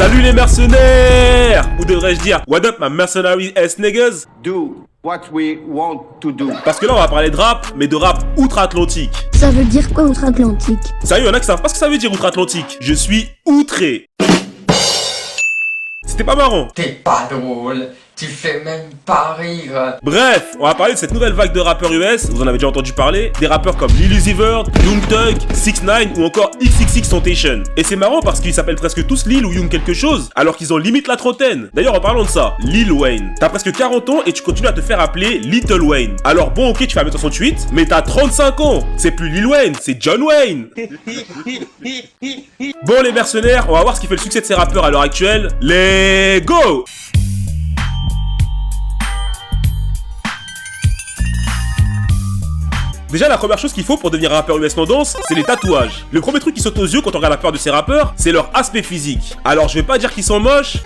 Salut les mercenaires! Ou devrais-je dire, what up my mercenary ass niggas? Do what we want to do. Parce que là on va parler de rap, mais de rap outre-Atlantique. Ça veut dire quoi outre-Atlantique? Sérieux, y'en a qui savent pas ce que ça veut dire outre-Atlantique. Je suis outré. C'était pas marrant. T'es pas drôle, tu fais même pas rire. Bref, on va parler de cette nouvelle vague de rappeurs US, vous en avez déjà entendu parler, des rappeurs comme Lil Uzi Vert, Young Thug, 6ix9ine ou encore XXXTentacion. Et c'est marrant parce qu'ils s'appellent presque tous Lil ou Young quelque chose, alors qu'ils ont limite la trentaine. D'ailleurs, en parlant de ça, Lil Wayne, t'as presque 40 ans et tu continues à te faire appeler Little Wayne. Alors bon, ok, tu fais 1m68, mais t'as 35 ans. C'est plus Lil Wayne, c'est John Wayne. Bon les mercenaires, on va voir ce qui fait le succès de ces rappeurs à l'heure actuelle. Let's go! Déjà, la première chose qu'il faut pour devenir rappeur US tendance, c'est les tatouages. Le premier truc qui saute aux yeux quand on regarde la plupart de ces rappeurs, c'est leur aspect physique. Alors, je vais pas dire qu'ils sont moches.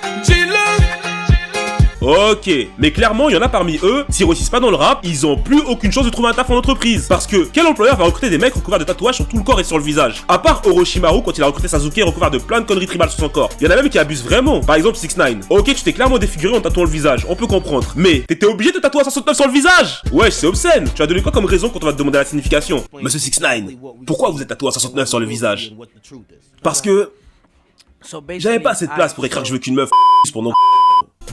Ok, mais clairement, il y en a parmi eux, s'ils réussissent pas dans le rap, ils ont plus aucune chance de trouver un taf en entreprise. Parce que quel employeur va recruter des mecs recouverts de tatouages sur tout le corps et sur le visage? À part Orochimaru quand il a recruté Sasuke recouvert de plein de conneries tribales sur son corps. Il y en a même qui abusent vraiment. Par exemple 6ix9ine. Ok, tu t'es clairement défiguré en tatouant le visage, on peut comprendre. Mais t'étais obligé de tatouer 169 sur le visage? Wesh, c'est obscène. Tu as donné quoi comme raison quand on va te demander la signification? Monsieur 6ix9ine, pourquoi vous êtes tatoué à 169 sur le visage? Parce que j'avais pas assez de place pour écrire que je veux qu'une meuf pendant.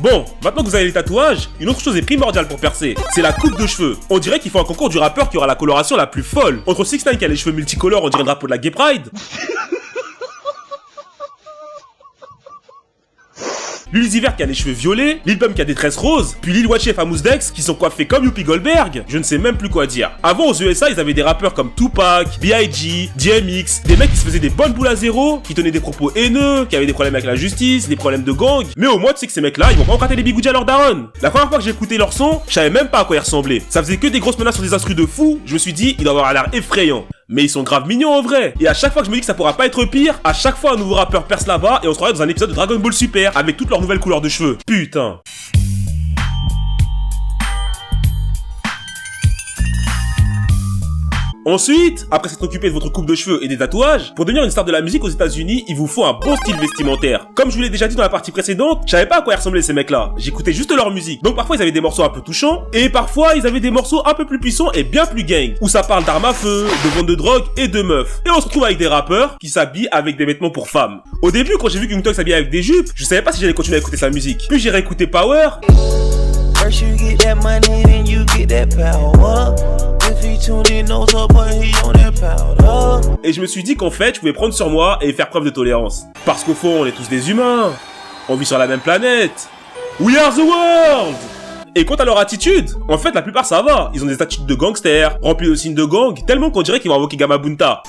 Bon, maintenant que vous avez les tatouages, une autre chose est primordiale pour percer, c'est la coupe de cheveux. On dirait qu'il faut un concours du rappeur qui aura la coloration la plus folle. Entre 6ix9ine qui a les cheveux multicolores, on dirait le drapeau de la Gay Pride. Lil Uzi Vert qui a les cheveux violets, Lil Pump qui a des tresses roses, puis Lil Wachie et Famous Dex qui sont coiffés comme Whoopi Goldberg. Je ne sais même plus quoi dire. Avant aux USA, ils avaient des rappeurs comme Tupac, B.I.G, DMX, des mecs qui se faisaient des bonnes boules à zéro, qui tenaient des propos haineux, qui avaient des problèmes avec la justice, des problèmes de gang. Mais au moins, tu sais que ces mecs-là, ils vont pas encrater les bigoudis à leur daronne. La première fois que j'ai écouté leur son, je savais même pas à quoi ils ressemblaient. Ça faisait que des grosses menaces sur des instrus de fou. Je me suis dit, ils doivent avoir l'air effrayants. Mais ils sont grave mignons en vrai. Et à chaque fois que je me dis que ça pourra pas être pire, à chaque fois un nouveau rappeur perce là-bas et on se croirait dans un épisode de Dragon Ball Super avec toutes leurs nouvelles couleurs de cheveux. Putain. Ensuite, après s'être occupé de votre coupe de cheveux et des tatouages, pour devenir une star de la musique aux États-Unis, il vous faut un bon style vestimentaire. Comme je vous l'ai déjà dit dans la partie précédente, je savais pas à quoi ils ressemblaient ces mecs-là. J'écoutais juste leur musique. Donc parfois ils avaient des morceaux un peu touchants, et parfois ils avaient des morceaux un peu plus puissants et bien plus gang, où ça parle d'armes à feu, de vente de drogue et de meufs. Et on se retrouve avec des rappeurs qui s'habillent avec des vêtements pour femmes. Au début, quand j'ai vu Young Thug s'habillait avec des jupes, je savais pas si j'allais continuer à écouter sa musique. Puis j'ai réécouté Power. First you get that money, then you get that power. If he tuned in, knows up, but he on that powder. Et je me suis dit qu'en fait, je pouvais prendre sur moi et faire preuve de tolérance. Parce qu'au fond, on est tous des humains. On vit sur la même planète. We are the world! Et quant à leur attitude, en fait, la plupart ça va. Ils ont des attitudes de gangsters, remplis de signes de gang, tellement qu'on dirait qu'ils vont invoquer Gamabunta.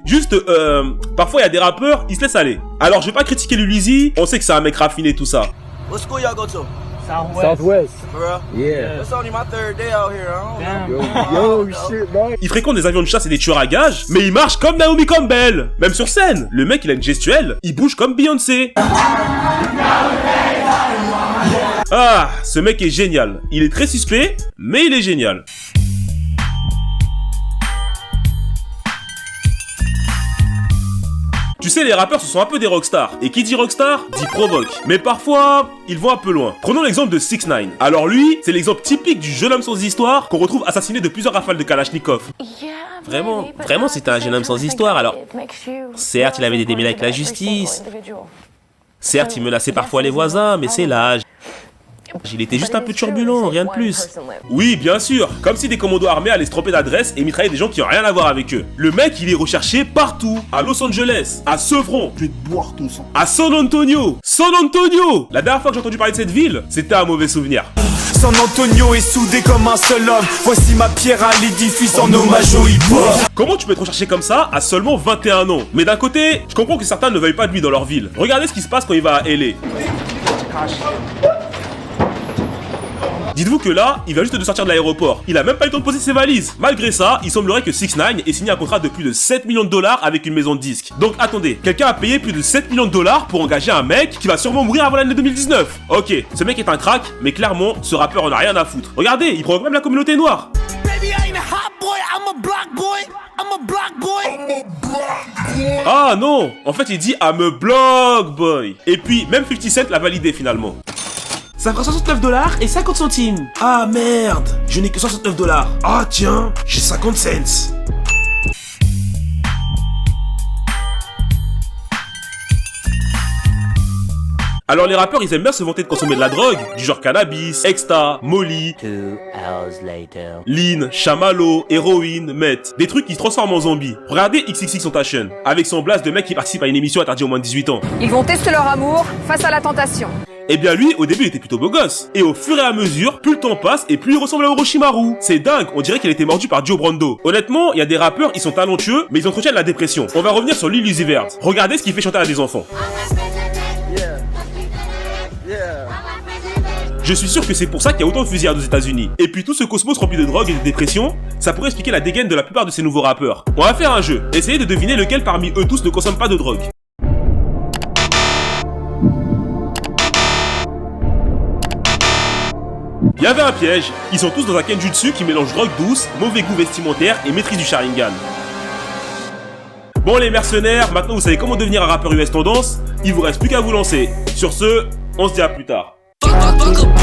Juste, parfois il y a des rappeurs, ils se laissent aller. Alors je vais pas critiquer Lil Uzi, on sait que c'est un mec raffiné tout ça. What school y'all go to? Southwest. For real? Yeah. It's only my third day out here. I don't know. Yo, shit, man. Il fréquente des avions de chasse et des tueurs à gages, mais il marche comme Naomi Campbell. Même sur scène, le mec il a une gestuelle, il bouge comme Beyoncé. Ah, ce mec est génial. Il est très suspect, mais il est génial. Tu sais, les rappeurs, ce sont un peu des rockstars. Et qui dit rockstar, dit provoque. Mais parfois, ils vont un peu loin. Prenons l'exemple de 6ix9ine. Alors lui, c'est l'exemple typique du jeune homme sans histoire qu'on retrouve assassiné de plusieurs rafales de Kalachnikov. Vraiment, c'était un jeune homme sans histoire, alors... Certes, il avait des démêlés avec la justice. Certes, il menaçait parfois les voisins, mais c'est l'âge. Il était juste un peu turbulent, rien de plus. Oui, bien sûr, comme si des commandos armés allaient se tromper d'adresse et mitrailler des gens qui ont rien à voir avec eux. Le mec, il est recherché partout. À Los Angeles, à Sevron, Je vais te boire ton sang. à San Antonio. San Antonio! La dernière fois que j'ai entendu parler de cette ville, c'était un mauvais souvenir. San Antonio est soudé comme un seul homme. Voici ma pierre à l'édifice en hommage au hip-hop. Comment tu peux être recherché comme ça à seulement 21 ans? Mais d'un côté, je comprends que certains ne veuillent pas de lui dans leur ville. Regardez ce qui se passe quand il va à LA. Dites-vous que là, il vient juste de sortir de l'aéroport. Il a même pas eu le temps de poser ses valises. Malgré ça, il semblerait que 6ix9ine ait signé un contrat de plus de 7 millions de dollars avec une maison de disques. Donc attendez, quelqu'un a payé plus de 7 millions de dollars pour engager un mec qui va sûrement mourir avant l'année 2019. Ok, ce mec est un crack, mais clairement, ce rappeur en a rien à foutre. Regardez, il provoque même la communauté noire. Baby, I ain't a hot boy, I'm a block boy. I'm Ah non, en fait il dit I'm a block boy. Et puis même 50 Cent l'a validé finalement. Ça fera 69 $ et 50 centimes. Ah merde, je n'ai que 69 $. Ah tiens, j'ai 50 cents. Alors les rappeurs ils aiment bien se vanter de consommer de la drogue, du genre cannabis, exta, molly, 2 hours later. lean, chamallow, héroïne, meth, des trucs qui se transforment en zombies. Regardez XXXTentacion, avec son blast de mec qui participe à une émission interdite aux moins de 18 ans. Ils vont tester leur amour face à la tentation. Eh bien lui, au début il était plutôt beau gosse, et au fur et à mesure, plus le temps passe et plus il ressemble à Orochimaru. C'est dingue, on dirait qu'il a été mordu par Joe Brando. Honnêtement, il y a des rappeurs, ils sont talentueux, mais ils entretiennent la dépression. On va revenir sur Lil Uzi Vert. Regardez ce qu'il fait chanter à des enfants. Je suis sûr que c'est pour ça qu'il y a autant de fusillades aux États-Unis. Et puis tout ce cosmos rempli de drogue et de dépression, ça pourrait expliquer la dégaine de la plupart de ces nouveaux rappeurs. On va faire un jeu, essayez de deviner lequel parmi eux tous ne consomme pas de drogue. Il y avait un piège, ils sont tous dans un kenjutsu qui mélange drogue douce, mauvais goût vestimentaire et maîtrise du Sharingan. Bon les mercenaires, maintenant vous savez comment devenir un rappeur US tendance, il vous reste plus qu'à vous lancer. Sur ce, on se dit à plus tard. Fuck